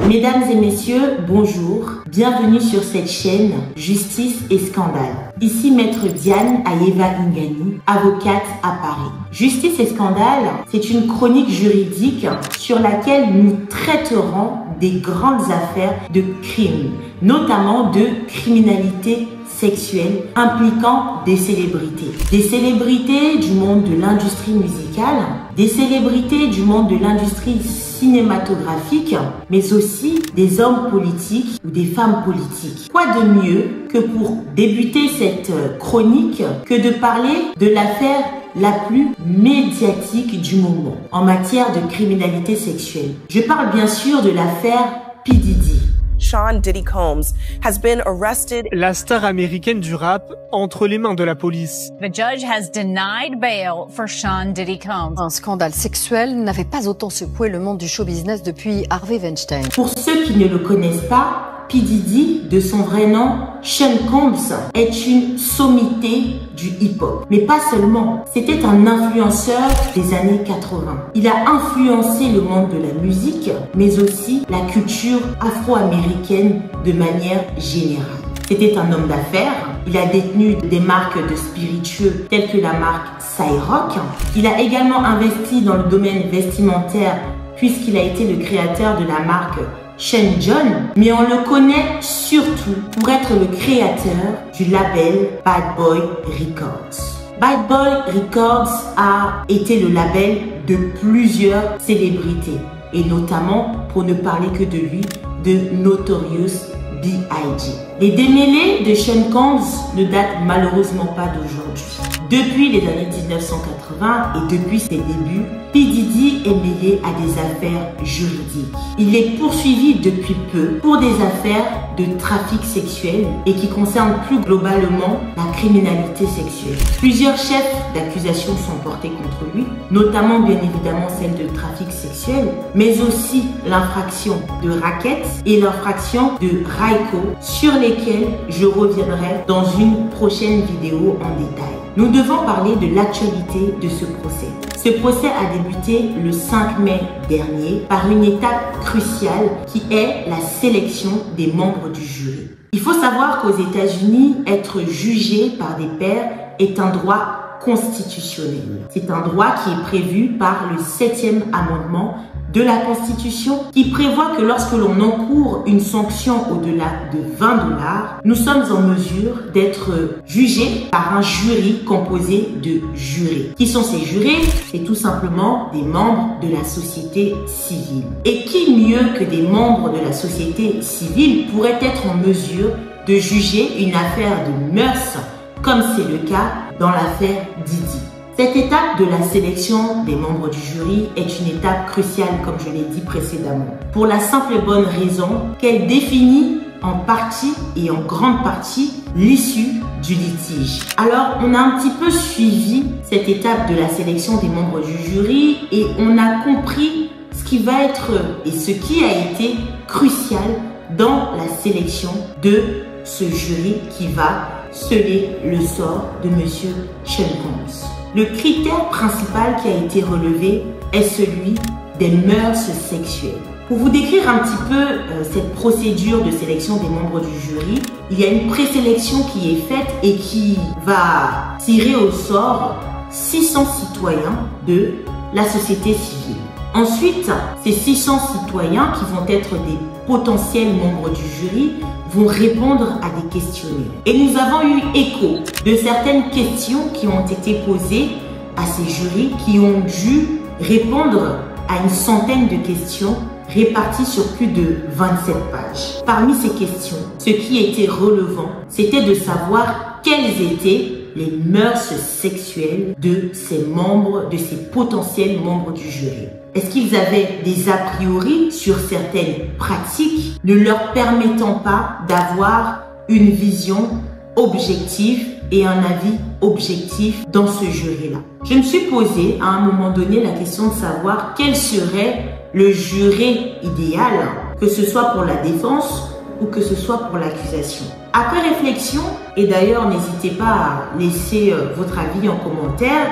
Mesdames et messieurs, bonjour. Bienvenue sur cette chaîne Justice et Scandale. Ici Maître Diane Ayeva Ingani, avocate à Paris. Justice et Scandale, c'est une chronique juridique sur laquelle nous traiterons des grandes affaires de crimes, notamment de criminalité sexuelle impliquant des célébrités. Des célébrités du monde de l'industrie musicale, des célébrités du monde de l'industrie cinématographique, mais aussi des hommes politiques ou des femmes politiques. Quoi de mieux que pour débuter cette chronique que de parler de l'affaire la plus médiatique du moment en matière de criminalité sexuelle. Je parle bien sûr de l'affaire P. Diddy. Sean Diddy Combs has been arrested. La star américaine du rap entre les mains de la police. The judge has denied bail for Sean Diddy Combs. Un scandale sexuel n'avait pas autant secoué le monde du show business depuis Harvey Weinstein. Pour ceux qui ne le connaissent pas, P. Diddy, de son vrai nom, Sean Combs, est une sommité du hip-hop. Mais pas seulement, c'était un influenceur des années 80. Il a influencé le monde de la musique, mais aussi la culture afro-américaine de manière générale. C'était un homme d'affaires, il a détenu des marques de spiritueux telles que la marque Cyrock. Il a également investi dans le domaine vestimentaire puisqu'il a été le créateur de la marque Sean John, mais on le connaît surtout pour être le créateur du label Bad Boy Records. Bad Boy Records a été le label de plusieurs célébrités, et notamment, pour ne parler que de lui, de Notorious B.I.G. Les démêlés de Sean Combs ne datent malheureusement pas d'aujourd'hui. Depuis les années 1980 et depuis ses débuts, P. Diddy est mêlé à des affaires juridiques. Il est poursuivi depuis peu pour des affaires de trafic sexuel et qui concernent plus globalement la criminalité sexuelle. Plusieurs chefs d'accusation sont portés contre lui, notamment bien évidemment celle de trafic sexuel, mais aussi l'infraction de racket et l'infraction de RICO, sur lesquels je reviendrai dans une prochaine vidéo en détail. Nous devons parler de l'actualité de ce procès. Ce procès a débuté le 5 mai dernier par une étape cruciale qui est la sélection des membres du jury. Il faut savoir qu'aux États-Unis, être jugé par des pairs est un droit constitutionnel. C'est un droit qui est prévu par le 7e amendement de la Constitution qui prévoit que lorsque l'on encourt une sanction au-delà de 20 $, nous sommes en mesure d'être jugés par un jury composé de jurés. Qui sont ces jurés? C'est tout simplement des membres de la société civile. Et qui mieux que des membres de la société civile pourrait être en mesure de juger une affaire de mœurs comme c'est le cas dans l'affaire Diddy? Cette étape de la sélection des membres du jury est une étape cruciale, comme je l'ai dit précédemment, pour la simple et bonne raison qu'elle définit en partie et en grande partie l'issue du litige. Alors, on a un petit peu suivi cette étape de la sélection des membres du jury et on a compris ce qui va être et ce qui a été crucial dans la sélection de ce jury qui va sceller le sort de Monsieur Sean Combs. Le critère principal qui a été relevé est celui des mœurs sexuelles. Pour vous décrire un petit peu cette procédure de sélection des membres du jury, il y a une présélection qui est faite et qui va tirer au sort 600 citoyens de la société civile. Ensuite, ces 600 citoyens qui vont être des potentiels membres du jury vont répondre à des questionnaires. Et nous avons eu écho de certaines questions qui ont été posées à ces jurys qui ont dû répondre à une centaine de questions réparties sur plus de 27 pages. Parmi ces questions, ce qui était relevant, c'était de savoir quelles étaient les mœurs sexuelles de ces membres, de ces potentiels membres du jury. Est-ce qu'ils avaient des a priori sur certaines pratiques ne leur permettant pas d'avoir une vision objective et un avis objectif dans ce jury-là? Je me suis posé à un moment donné la question de savoir quel serait le jury idéal, que ce soit pour la défense ou que ce soit pour l'accusation. Après réflexion, et d'ailleurs n'hésitez pas à laisser votre avis en commentaire,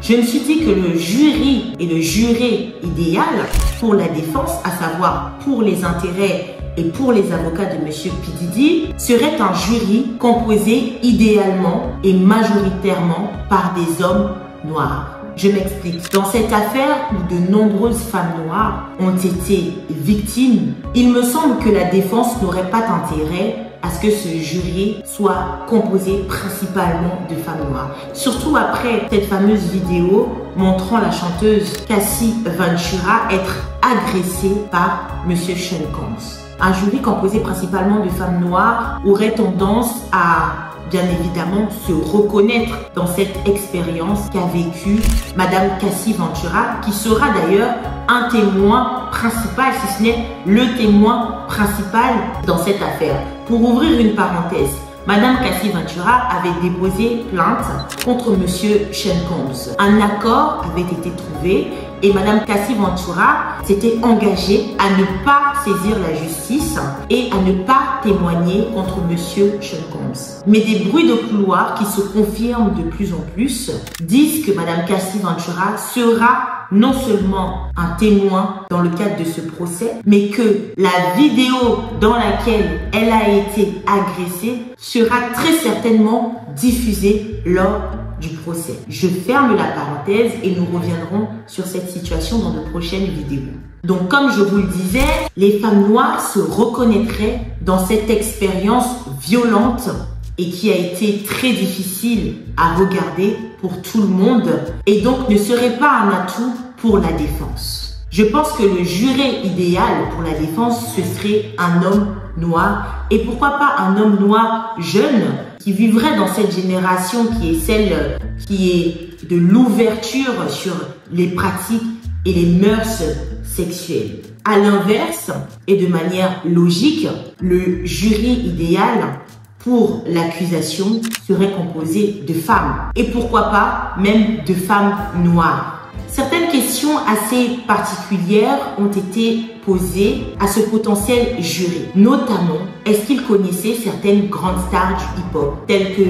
je me suis dit que le jury et le juré idéal pour la défense, à savoir pour les intérêts et pour les avocats de M. P. Diddy, serait un jury composé idéalement et majoritairement par des hommes noirs. Je m'explique. Dans cette affaire où de nombreuses femmes noires ont été victimes, il me semble que la défense n'aurait pas d'intérêt à ce que ce jury soit composé principalement de femmes noires. Surtout après cette fameuse vidéo montrant la chanteuse Cassie Ventura être agressée par M. Sean Combs. Un jury composé principalement de femmes noires aurait tendance à bien évidemment se reconnaître dans cette expérience qu'a vécue Madame Cassie Ventura, qui sera d'ailleurs un témoin principal, si ce n'est le témoin principal dans cette affaire. Pour ouvrir une parenthèse, Madame Cassie Ventura avait déposé plainte contre Monsieur Sean Combs. Un accord avait été trouvé et Madame Cassie Ventura s'était engagée à ne pas saisir la justice et à ne pas témoigner contre Monsieur Sean Combs. Mais des bruits de couloir qui se confirment de plus en plus disent que Madame Cassie Ventura sera non seulement un témoin dans le cadre de ce procès, mais que la vidéo dans laquelle elle a été agressée sera très certainement diffusée lors du procès. Je ferme la parenthèse et nous reviendrons sur cette situation dans de prochaines vidéos. Donc, comme je vous le disais, les femmes noires se reconnaîtraient dans cette expérience violente et qui a été très difficile à regarder pour tout le monde et donc ne serait pas un atout pour la défense. Je pense que le juré idéal pour la défense, ce serait un homme noir et pourquoi pas un homme noir jeune qui vivrait dans cette génération qui est celle qui est de l'ouverture sur les pratiques et les mœurs sexuelles. À l'inverse, et de manière logique, le jury idéal pour l'accusation serait composé de femmes. Et pourquoi pas même de femmes noires. Certaines questions assez particulières ont été posées à ce potentiel jury. Notamment, est-ce qu'il connaissait certaines grandes stars du hip-hop, telles que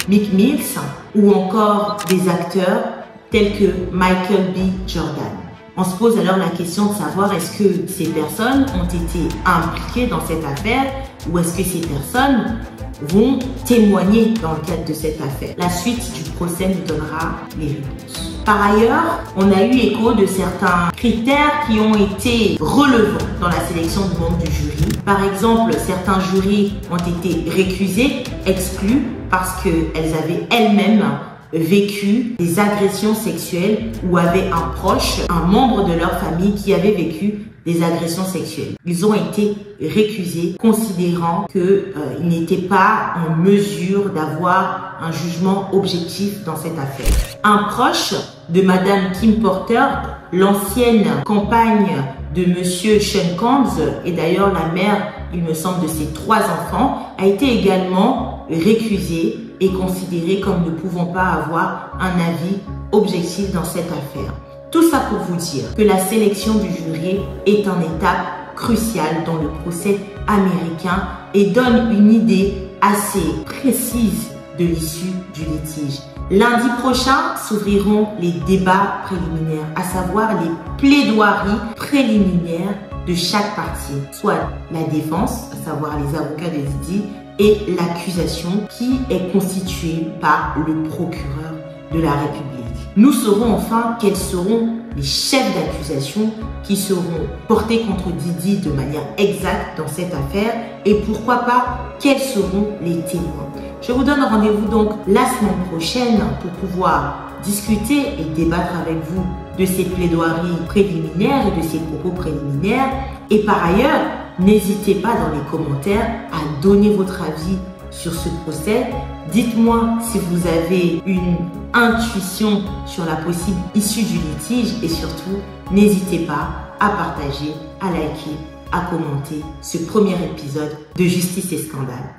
Meek Mills ou encore des acteurs tels que Michael B. Jordan. On se pose alors la question de savoir est-ce que ces personnes ont été impliquées dans cette affaire ou est-ce que ces personnes vont témoigner dans le cadre de cette affaire. La suite du procès nous donnera les réponses. Par ailleurs, on a eu écho de certains critères qui ont été relevants dans la sélection du membre du jury. Par exemple, certains jurys ont été récusés, exclus, parce qu'elles avaient elles-mêmes vécu des agressions sexuelles ou avaient un proche, un membre de leur famille qui avait vécu des agressions sexuelles. Ils ont été récusés, considérant qu'ils n'étaient pas en mesure d'avoir un jugement objectif dans cette affaire. Un proche de Madame Kim Porter, l'ancienne compagne de Monsieur Sean Combs, et d'ailleurs la mère, il me semble, de ses 3 enfants, a été également récusée et considérée comme ne pouvant pas avoir un avis objectif dans cette affaire. Tout ça pour vous dire que la sélection du jury est une étape cruciale dans le procès américain et donne une idée assez précise de l'issue du litige. Lundi prochain s'ouvriront les débats préliminaires, à savoir les plaidoiries préliminaires de chaque partie, soit la défense, à savoir les avocats de Diddy, et l'accusation qui est constituée par le procureur de la République. Nous saurons enfin quels seront les chefs d'accusation qui seront portés contre Diddy de manière exacte dans cette affaire et pourquoi pas quels seront les témoins. Je vous donne rendez-vous donc la semaine prochaine pour pouvoir discuter et débattre avec vous de ces plaidoiries préliminaires et de ces propos préliminaires. Et par ailleurs, n'hésitez pas dans les commentaires à donner votre avis sur ce procès. Dites-moi si vous avez une intuition sur la possible issue du litige et surtout, n'hésitez pas à partager, à liker, à commenter ce premier épisode de Justice et Scandale.